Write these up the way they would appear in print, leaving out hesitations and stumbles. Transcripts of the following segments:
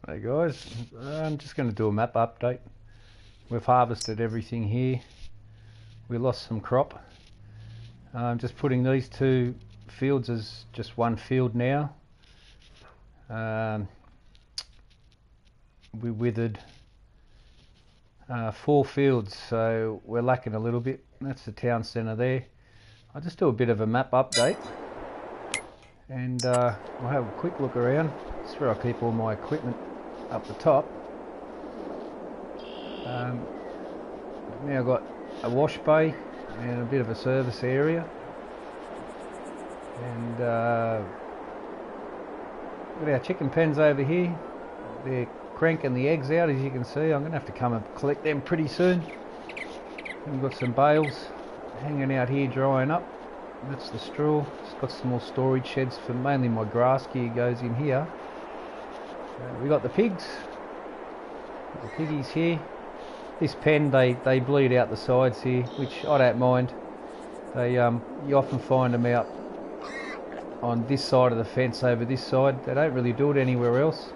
Hey guys, I'm just going to do a map update. We've harvested everything here. We lost some crop. I'm just putting these two fields as just one field now. We withered 4 fields, so we're lacking a little bit. That's the town centre there. I'll just do a bit of a map update and we'll have a quick look around. That's where I keep all my equipment, up the top. Now I've got a wash bay and a bit of a service area, and got our chicken pens over here. They're cranking the eggs out, as you can see. I'm going to have to come and collect them pretty soon. And we've got some bales hanging out here drying up. That's the straw. It's got some more storage sheds for mainly my grass gear goes in here. We got the pigs. The piggies here. This pen, they bleed out the sides here, which I don't mind. They you often find them out on this side of the fence over this side. They don't really do it anywhere else.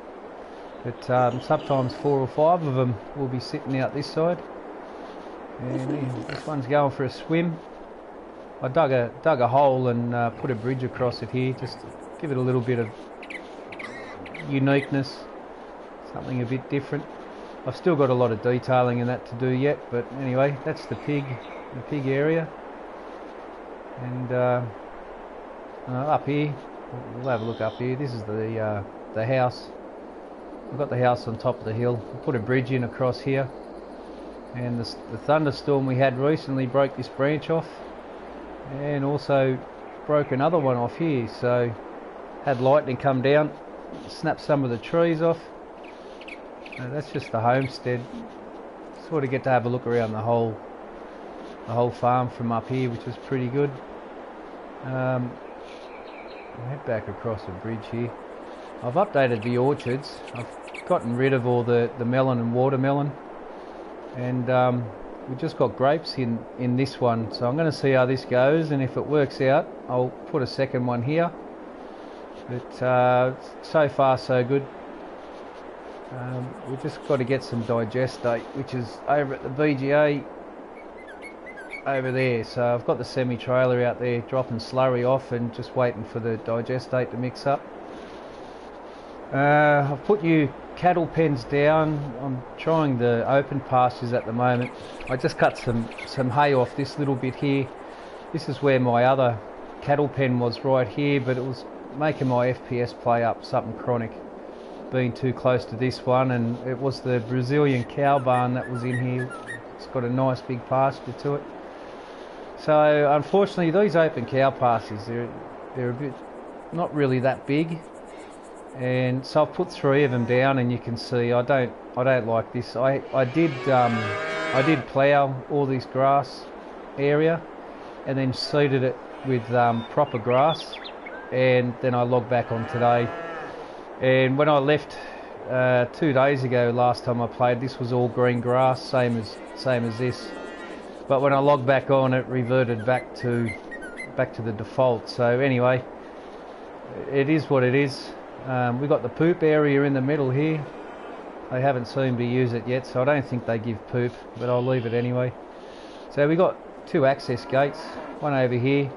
But sometimes 4 or 5 of them will be sitting out this side. And this one's going for a swim. I dug a hole and put a bridge across it here, just to give it a little bit of uniqueness, something a bit different. I've still got a lot of detailing and that to do yet, but anyway, that's the pig area. And up here, we'll have a look up here. This is the house. We've got the house on top of the hill. We put a bridge in across here, and the thunderstorm we had recently broke this branch off, and also broke another one off here. So had lightning come down, snapped some of the trees off. That's just the homestead. Sort of get to have a look around the whole farm from up here, which was pretty good. I'll head back across the bridge here. I've updated the orchards. I've gotten rid of all the melon and watermelon, and we just got grapes in this one. So I'm going to see how this goes, and if it works out, I'll put a second one here. But so far so good. We've just got to get some digestate, which is over at the BGA over there. So I've got the semi-trailer out there dropping slurry off and just waiting for the digestate to mix up. I've put new cattle pens down. I'm trying the open pastures at the moment. I just cut some hay off this little bit here. This is where my other cattle pen was, right here, but it was making my FPS play up something chronic, being too close to this one. And it was the Brazilian cow barn that was in here. It's got a nice big pasture to it. So unfortunately these open cow pastures, they're a bit not really that big, and so I've put 3 of them down, and you can see I don't like this. I did plough all this grass area and then seeded it with proper grass, and then I logged back on today. And when I left 2 days ago, last time I played, this was all green grass, same as this. But when I logged back on, it reverted back to the default. So anyway, it is what it is. We've got the poop area in the middle here. I haven't seen me use it yet, so I don't think they give poop, but I'll leave it anyway. So we got 2 access gates, one over here,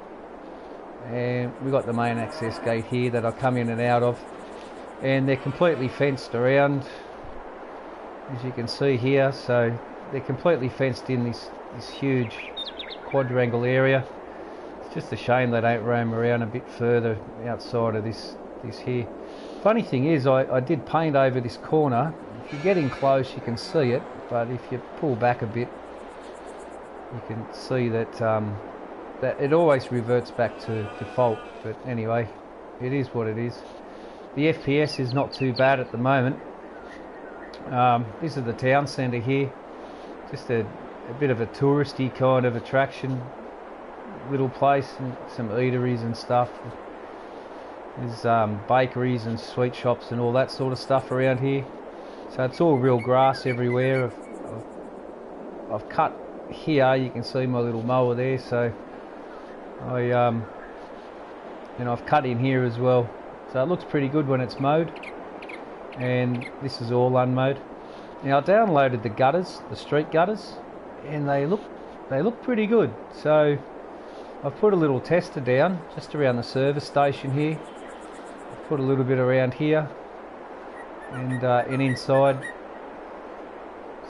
and we got the main access gate here that I come in and out of, and they're completely fenced around, as you can see here. So they're completely fenced in this huge quadrangle area. It's just a shame they don't roam around a bit further outside of this here. Funny thing is, I did paint over this corner. If you get in close you can see it, but if you pull back a bit you can see that that it always reverts back to default. But anyway, it is what it is. The FPS is not too bad at the moment. This is the town centre here, just a bit of a touristy kind of attraction, little place, and some eateries and stuff. There's bakeries and sweet shops and all that sort of stuff around here. So it's all real grass everywhere. I've cut here, you can see my little mower there, so I've cut in here as well. So it looks pretty good when it's mowed. and this is all unmowed. Now I downloaded the gutters, the street gutters, and they look pretty good. So I've put a little tester down just around the service station here. I've put a little bit around here and inside.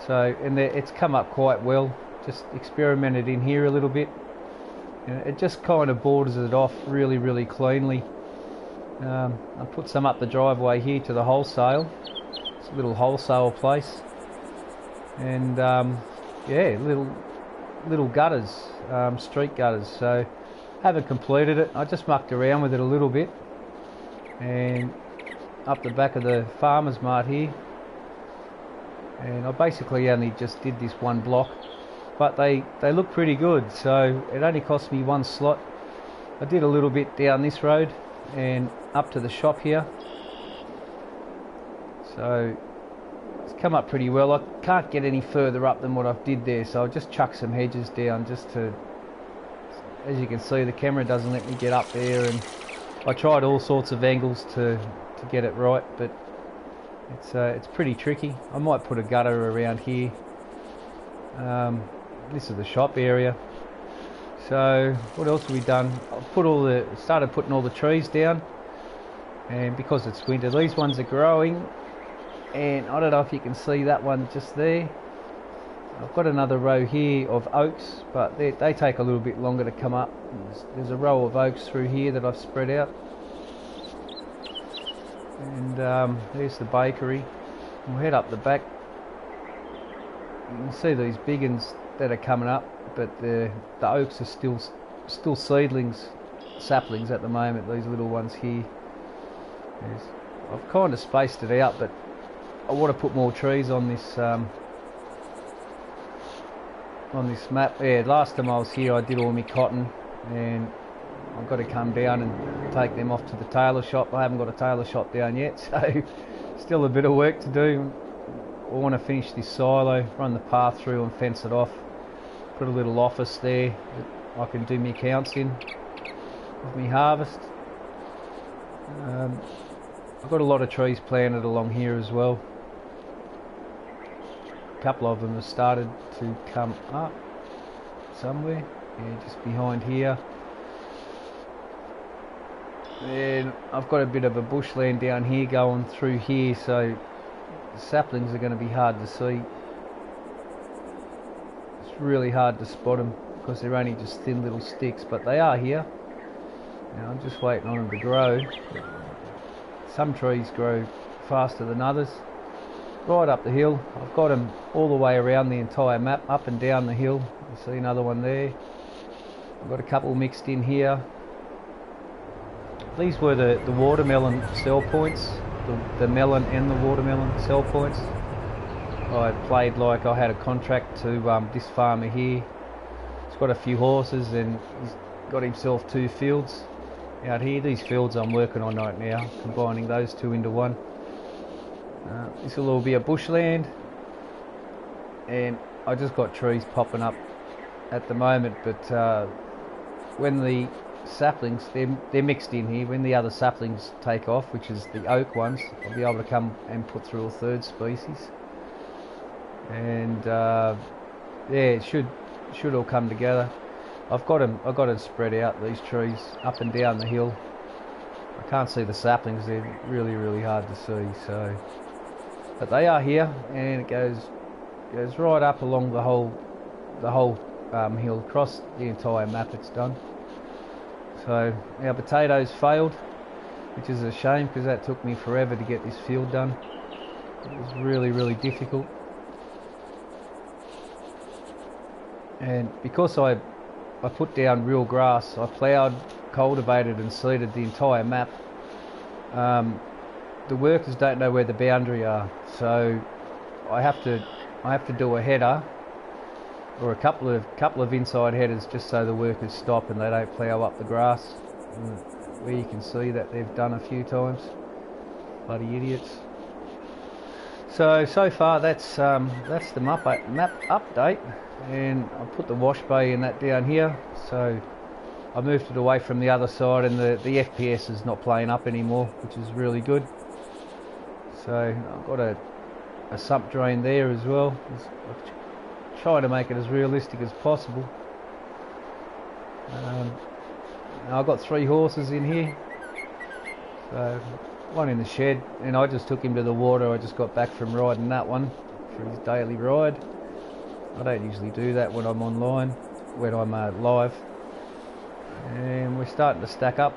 So it's come up quite well. Just experimented in here a little bit. It just kind of borders it off really cleanly. I put some up the driveway here to the wholesale. It's a little wholesale place, and yeah, little gutters, street gutters. So haven't completed it. I just mucked around with it a little bit, and up the back of the farmer's mart here. And I basically only just did this one block, but they look pretty good. So it only cost me one slot. I did a little bit down this road and up to the shop here. So it's come up pretty well. I can't get any further up than what I've did there, so I'll just chuck some hedges down just to, as you can see, the camera doesn't let me get up there, and I tried all sorts of angles to get it right, but it's pretty tricky. I might put a gutter around here. This is the shop area. So what else have we done? I've started putting all the trees down, and because it's winter, these ones are growing, and I don't know if you can see that one just there. I've got another row here of oaks, but they take a little bit longer to come up. There's a row of oaks through here that I've spread out, and there's the bakery. We'll head up the back. You can see these big ones that are coming up, but the oaks are still seedlings, saplings at the moment. These little ones here. I've kind of spaced it out, but I want to put more trees on this map. Yeah, last time I was here, I did all my cotton, and I've got to come down and take them off to the tailor shop. I haven't got a tailor shop down yet, so still a bit of work to do. I want to finish this silo, run the path through and fence it off. Put a little office there that I can do my accounts in of my harvest. I've got a lot of trees planted along here as well. A couple of them have started to come up somewhere. Yeah, just behind here. And I've got a bit of a bushland down here going through here, so the saplings are going to be hard to see. It's really hard to spot them because they're only just thin little sticks, but they are here. Now I'm just waiting on them to grow. Some trees grow faster than others. Right up the hill, I've got them all the way around the entire map, up and down the hill. You see another one there. I've got a couple mixed in here. These were the watermelon cell points, the melon and the watermelon cell points. I played like I had a contract to this farmer here. He's got a few horses and he's got himself 2 fields out here. These fields I'm working on right now, combining those 2 into one. This will all be a bushland, and I just got trees popping up at the moment, but when the saplings, they're mixed in here, when the other saplings take off, which is the oak ones, I'll be able to come and put through a 3rd species, and yeah, it should all come together. I've got them spread out, these trees, up and down the hill. I can't see the saplings, they're really hard to see, so, but they are here, and it goes right up along the whole hill, across the entire map. It's done. So our potatoes failed, which is a shame because that took me forever to get this field done. It was really difficult, and because I put down real grass, I ploughed, cultivated and seeded the entire map. The workers don't know where the boundary are, so I have to do a header or a couple of inside headers just so the workers stop and they don't plough up the grass, where you can see that they've done a few times. Bloody idiots. So far that's the map update, and I put the wash bay and that down here, so I moved it away from the other side, and the FPS is not playing up anymore, which is really good. So I've got a sump drain there as well. I'm trying to make it as realistic as possible. I've got 3 horses in here, so one in the shed, and I just took him to the water. I just got back from riding that one for his daily ride. I don't usually do that when I'm online, when I'm live. And we're starting to stack up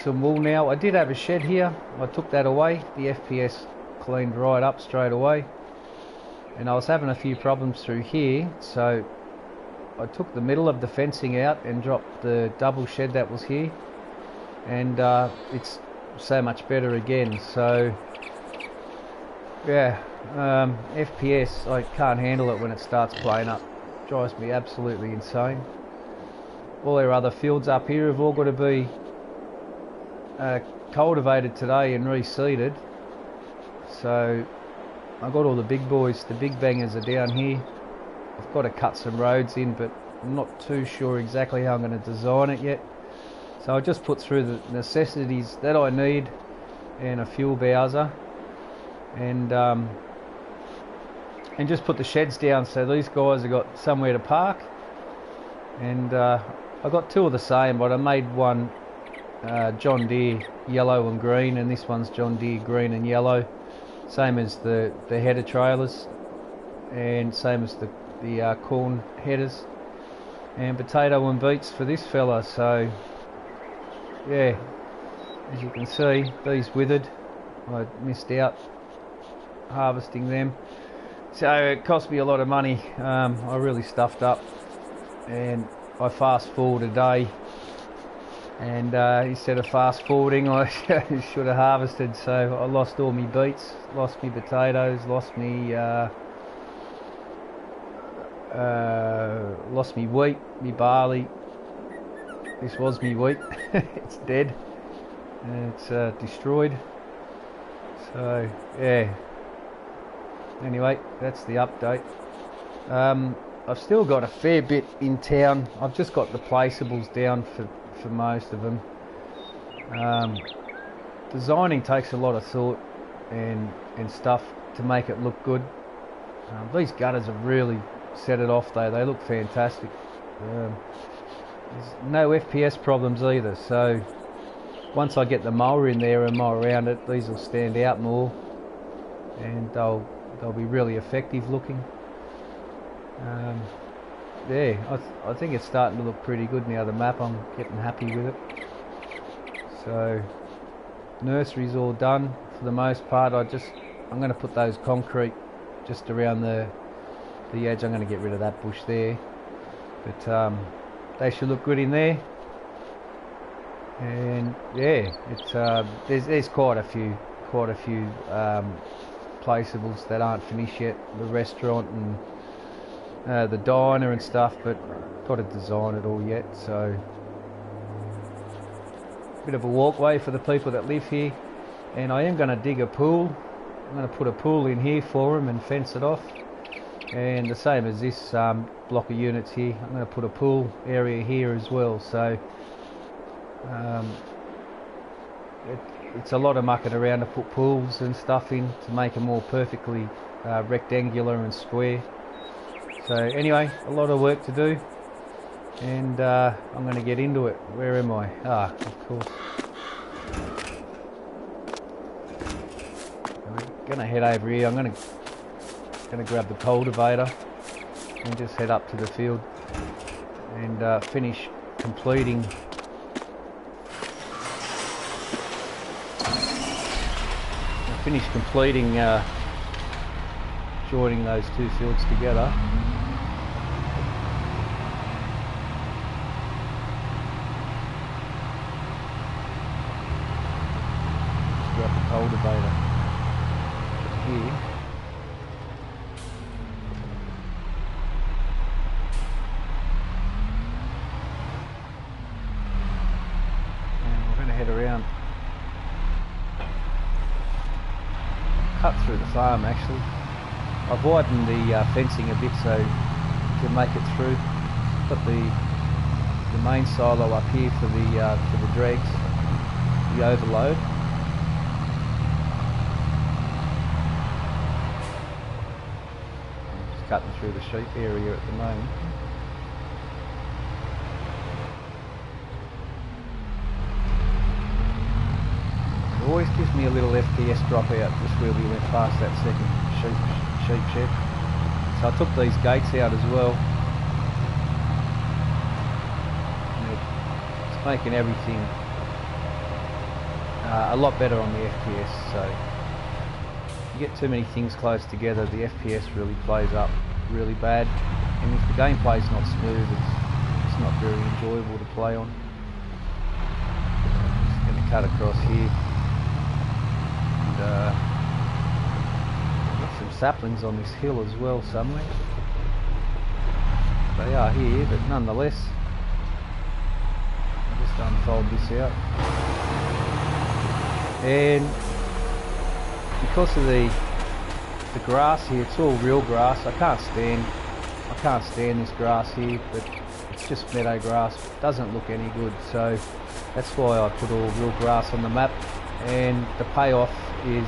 some wool now. I did have a shed here. I took that away. The FPS cleaned right up straight away, and I was having a few problems through here, so I took the middle of the fencing out and dropped the double shed that was here, and it's so much better again. So yeah, FPS, I can't handle it when it starts playing up. It drives me absolutely insane. All our other fields up here have all got to be cultivated today and reseeded. So I've got all the big boys, the big bangers are down here. I've got to cut some roads in, but I'm not too sure exactly how I'm going to design it yet. So I just put through the necessities that I need and a fuel bowser, and just put the sheds down so these guys have got somewhere to park. And I got 2 of the same, but I made one John Deere yellow and green, and this one's John Deere green and yellow, same as the header trailers, and same as the corn headers, and potato and beets for this fella. So yeah, as you can see, these withered. I missed out harvesting them, so it cost me a lot of money. I really stuffed up, and I fast forward a day, and instead of fast forwarding, I should have harvested. So I lost all my beets, lost me potatoes, lost me wheat, me barley. This was me wheat. It's dead, and it's destroyed. So yeah, anyway, that's the update. I've still got a fair bit in town. I've just got the placeables down for most of them. Designing takes a lot of thought and stuff to make it look good. These gutters have really set it off though. They look fantastic. There's no FPS problems either, so once I get the mower in there and mow around it, these will stand out more, and they'll be really effective looking. Yeah, I think it's starting to look pretty good now, the map. I'm getting happy with it. So nursery's all done for the most part. I'm going to put those concrete just around the edge. I'm going to get rid of that bush there, but they should look good in there. And yeah, it's there's quite a few placeables that aren't finished yet. The restaurant and the diner and stuff, but got to design it all yet. So bit of a walkway for the people that live here, and I am going to dig a pool. I'm going to put a pool in here for them and fence it off, and the same as this block of units here, I'm going to put a pool area here as well. So it's a lot of mucking around to put pools and stuff in to make them more perfectly rectangular and square. So anyway, a lot of work to do, and I'm going to get into it. Where am I? Ah, of course. I'm going to head over here. I'm going to grab the cultivator and just head up to the field and finish completing joining those 2 fields together. Just grab the cultivator here. And we're going to head around, cut through the farm actually. I've widened the fencing a bit so to make it through. Got the main silo up here for the dregs, the overload. cutting through the sheep area at the moment. It always gives me a little FPS dropout just where we went past that second sheep shed. So I took these gates out as well. And it's making everything a lot better on the FPS. So if you get too many things close together, the FPS really plays up really bad. And if the gameplay's not smooth, it's not very enjoyable to play on. I'm just going to cut across here. Got some saplings on this hill as well somewhere. They are here, but nonetheless, I'll just unfold this out. And because of the grass here, it's all real grass. I can't stand this grass here, but it's just meadow grass. It doesn't look any good, so that's why I put all real grass on the map. And the payoff is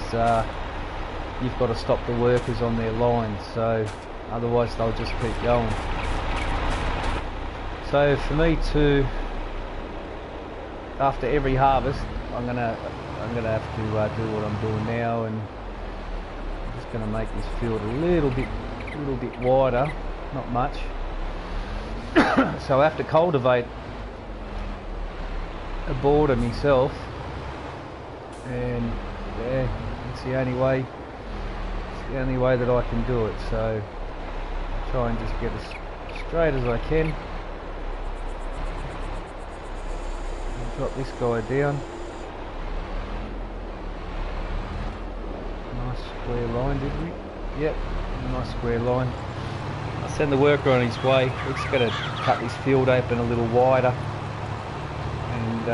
you've got to stop the workers on their lines, so otherwise they'll just keep going. So for me to, after every harvest, I'm gonna have to do what I'm doing now, and I'm just gonna make this field a little bit wider, not much. So I have to cultivate a border myself. And yeah, it's the only way that I can do it, so I'll try and just get as straight as I can. Drop this guy down. Nice square line, did we? Yep, nice square line. I'll send the worker on his way. We're just going to cut this field open a little wider, and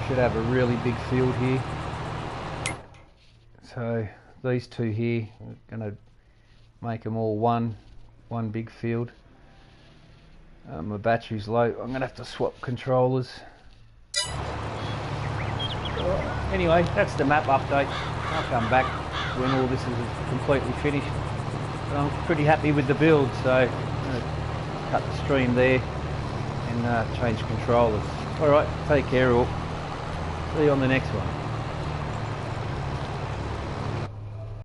should have a really big field here. So these two here, we're going to make them all one big field. My battery's low. I'm going to have to swap controllers. Anyway, that's the map update. I'll come back when all this is completely finished. But I'm pretty happy with the build, so I'm going to cut the stream there and change controllers. Alright, take care all. See you on the next one.